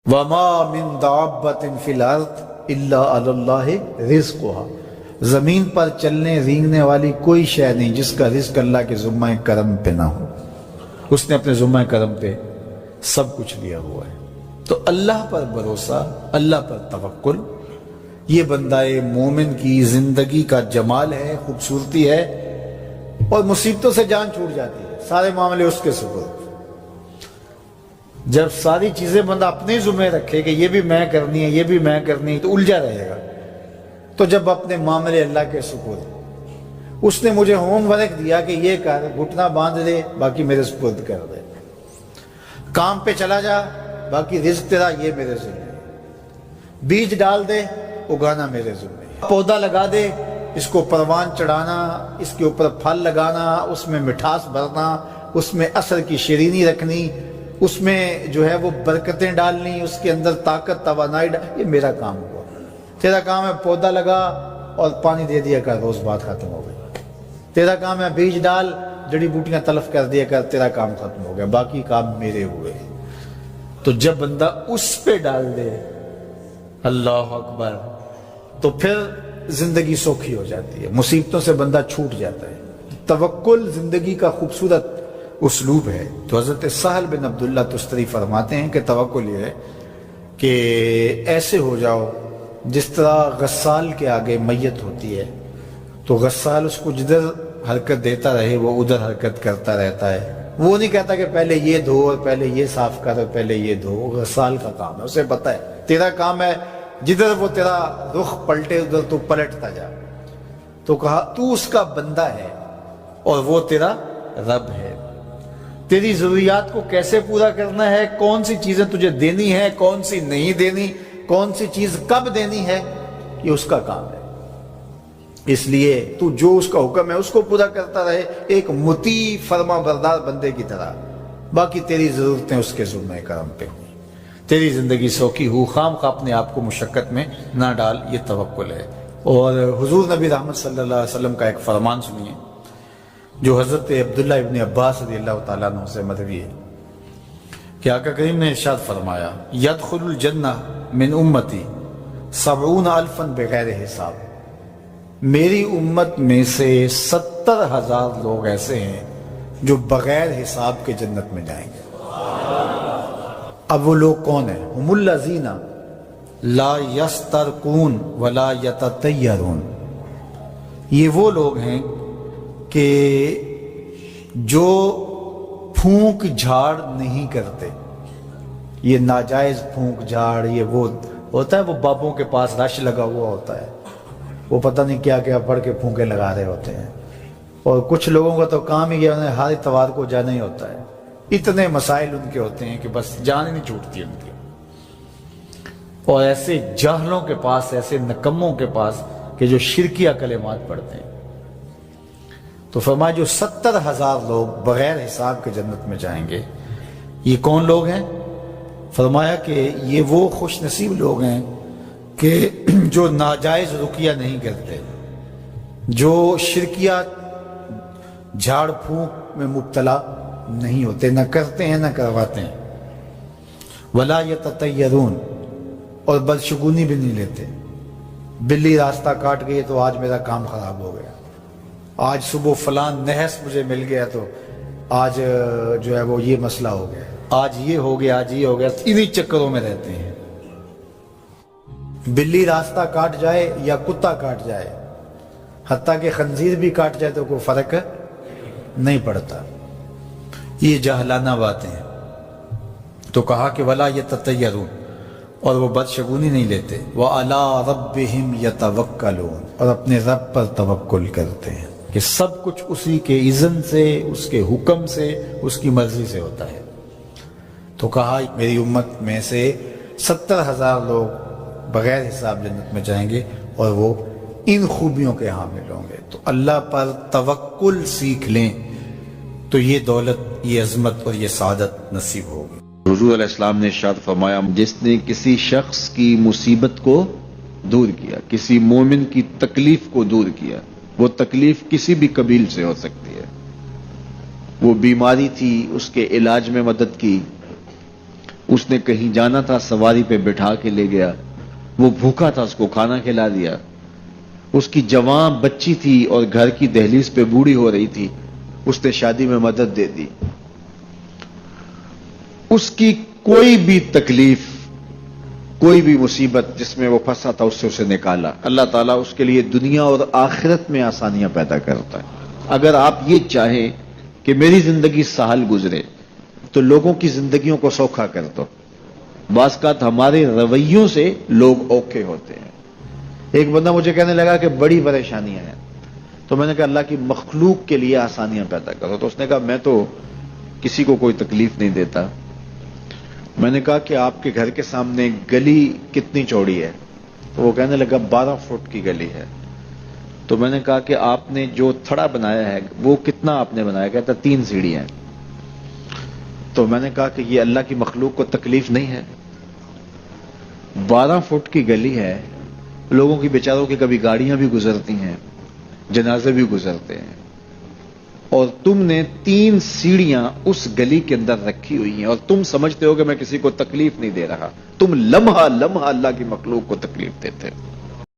وما من دابۃ فی الارض الا علی اللہ رزقها، زمین پر چلنے رینگنے والی کوئی شے نہیں جس کا رزق اللہ کے ذمہ کرم پہ نہ ہو، اس نے اپنے ذمہ کرم پہ سب کچھ لیا ہوا ہے۔ تو اللہ پر بھروسہ، اللہ پر توکل، یہ بندہ مومن کی زندگی کا جمال ہے، خوبصورتی ہے، اور مصیبتوں سے جان چھوٹ جاتی ہے، سارے معاملے اس کے سپرد۔ جب ساری چیزیں بندہ اپنے ذمہ رکھے کہ یہ بھی میں کرنی ہے، یہ بھی میں کرنی ہے، تو الجھا رہے گا۔ تو جب اپنے معاملے اللہ کے سپرد، اس نے مجھے ہوم ورک دیا کہ یہ کر، گھٹنا باندھ دے، باقی میرے سپرد کر دے، کام پہ چلا جا، باقی رزق تیرا، یہ میرے ذمہ ہے، بیج ڈال دے، اگانا میرے ذمہ ہے، پودا لگا دے، اس کو پروان چڑھانا، اس کے اوپر پھل لگانا، اس میں مٹھاس بھرنا، اس میں عسل کی شیرینی رکھنی، اس میں جو ہے وہ برکتیں ڈالنی، اس کے اندر طاقت توانائی یہ میرا کام ہوا۔ تیرا کام ہے پودا لگا اور پانی دے دیا کر، روز بات ختم ہو گئی۔ تیرا کام ہے بیج ڈال، جڑی بوٹیاں تلف کر دیا کر، تیرا کام ختم ہو گیا، باقی کام میرے ہوئے۔ تو جب بندہ اس پہ ڈال دے، اللہ اکبر، تو پھر زندگی سوکھی ہو جاتی ہے، مصیبتوں سے بندہ چھوٹ جاتا ہے۔ توکل زندگی کا خوبصورت اسلوب ہے۔ تو حضرت سہل بن عبداللہ تستری فرماتے ہیں کہ توکل یہ ہے کہ ایسے ہو جاؤ جس طرح غسال کے آگے میت ہوتی ہے تو غسال اس کو جدھر حرکت دیتا رہے وہ ادھر حرکت کرتا رہتا ہے، وہ نہیں کہتا کہ پہلے یہ دھو اور پہلے یہ صاف کر اور پہلے یہ دھو۔ غسال کا کام ہے، اسے پتہ ہے تیرا کام ہے جدھر وہ تیرا رخ پلٹے ادھر تو پلٹتا جا۔ تو کہا تو اس کا بندہ ہے اور وہ تیرا رب ہے، تیری ضروریات کو کیسے پورا کرنا ہے، کون سی چیزیں تجھے دینی ہے، کون سی نہیں دینی، کون سی چیز کب دینی ہے، یہ اس کا کام ہے۔ اس لیے تو جو اس کا حکم ہے اس کو پورا کرتا رہے، ایک مطیع فرما بردار بندے کی طرح، باقی تیری ضرورتیں اس کے ذمہ کرم پہ ہوں، تیری زندگی سوکھی ہو، خام خواہ اپنے آپ کو مشقت میں نہ ڈال، یہ توکل ہے۔ اور حضور نبی رحمت صلی اللہ علیہ وسلم کا ایک فرمان سنیے جو حضرت عبداللہ ابن عباس رضی اللہ تعالیٰ عنہ سے مروی ہے کہ آقا کریم نے ارشاد فرمایا، یدخل الجنہ من امتی 70,000 بغیر حساب، میری امت میں سے 70,000 لوگ ایسے ہیں جو بغیر حساب کے جنت میں جائیں گے۔ اب وہ لوگ کون ہیں؟ ہم الذین لا یسترقون ولا یتطیرون، یہ وہ لوگ ہیں کہ جو پھونک جھاڑ نہیں کرتے۔ یہ ناجائز پھونک جھاڑ، یہ وہ ہوتا ہے، وہ بابوں کے پاس رش لگا ہوا ہوتا ہے، وہ پتہ نہیں کیا کیا پڑھ کے پھونکے لگا رہے ہوتے ہیں، اور کچھ لوگوں کا تو کام ہی انہیں ہر اتوار کو جانا ہی ہوتا ہے، اتنے مسائل ان کے ہوتے ہیں کہ بس جان ہی نہیں چھوٹتی ان کی۔ اور ایسے جاہلوں کے پاس، ایسے نکموں کے پاس کہ جو شرکیہ کلمات پڑھتے ہیں۔ تو فرمایا جو 70,000 لوگ بغیر حساب کے جنت میں جائیں گے، یہ کون لوگ ہیں؟ فرمایا کہ یہ وہ خوش نصیب لوگ ہیں کہ جو ناجائز رقیہ نہیں کرتے، جو شرکیہ جھاڑ پھونک میں مبتلا نہیں ہوتے، نہ کرتے ہیں نہ کرواتے ہیں، ولا یتطیرون، اور بدشگونی بھی نہیں لیتے۔ بلی راستہ کاٹ گئی تو آج میرا کام خراب ہو گیا، آج صبح فلان نحس مجھے مل گیا تو آج جو ہے وہ یہ مسئلہ ہو گیا، آج یہ ہو گیا، آج یہ ہو گیا، انہی چکروں میں رہتے ہیں۔ بلی راستہ کاٹ جائے یا کتا کاٹ جائے، حتیٰ کہ خنزیر بھی کاٹ جائے تو کوئی فرق نہیں پڑتا، یہ جاہلانہ باتیں ہیں۔ تو کہا کہ ولا یتطیرون، اور وہ بدشگونی نہیں لیتے، وَعَلَىٰ رَبِّهِمْ يَتَوَكَّلُونَ، اور اپنے رب پر توکل کرتے ہیں کہ سب کچھ اسی کے اذن سے، اس کے حکم سے، اس کی مرضی سے ہوتا ہے۔ تو کہا میری امت میں سے 70,000 لوگ بغیر حساب جنت میں جائیں گے اور وہ ان خوبیوں کے حامل ہوں گے۔ تو اللہ پر توکل سیکھ لیں تو یہ دولت، یہ عظمت اور یہ سعادت نصیب ہوگی۔ حضور علیہ السلام نے ارشاد فرمایا، جس نے کسی شخص کی مصیبت کو دور کیا، کسی مومن کی تکلیف کو دور کیا، وہ تکلیف کسی بھی قبیل سے ہو سکتی ہے، وہ بیماری تھی، اس کے علاج میں مدد کی، اس نے کہیں جانا تھا، سواری پہ بٹھا کے لے گیا، وہ بھوکا تھا، اس کو کھانا کھلا دیا۔ اس کی جوان بچی تھی اور گھر کی دہلیز پہ بوڑھی ہو رہی تھی، اس نے شادی میں مدد دے دی۔ اس کی کوئی بھی تکلیف، کوئی بھی مصیبت جس میں وہ پھنسا تھا، اس سے اسے نکالا۔ اللہ تعالیٰ اس کے لیے دنیا اور آخرت میں آسانیاں پیدا کرتا ہے۔ اگر آپ یہ چاہیں کہ میری زندگی سہل گزرے تو لوگوں کی زندگیوں کو سوکھا کر دو۔ بعض اوقات ہمارے رویوں سے لوگ اوکھے ہوتے ہیں۔ ایک بندہ مجھے کہنے لگا کہ بڑی پریشانیاں ہیں، تو میں نے کہا اللہ کی مخلوق کے لیے آسانیاں پیدا کرو۔ تو اس نے کہا میں تو کسی کو کوئی تکلیف نہیں دیتا۔ میں نے کہا کہ آپ کے گھر کے سامنے گلی کتنی چوڑی ہے؟ تو وہ کہنے لگا 12 فٹ کی گلی ہے۔ تو میں نے کہا کہ آپ نے جو تھڑا بنایا ہے وہ کتنا آپ نے بنایا؟ کہتا 3 سیڑھیاں ہیں۔ تو میں نے کہا کہ یہ اللہ کی مخلوق کو تکلیف نہیں ہے؟ 12 فٹ کی گلی ہے، لوگوں کی بیچاروں کی کبھی گاڑیاں بھی گزرتی ہیں، جنازے بھی گزرتے ہیں، اور تم نے 3 سیڑھیاں اس گلی کے اندر رکھی ہوئی ہیں اور تم سمجھتے ہو کہ میں کسی کو تکلیف نہیں دے رہا۔ تم لمحہ لمحہ اللہ کی مخلوق کو تکلیف دیتے ہو۔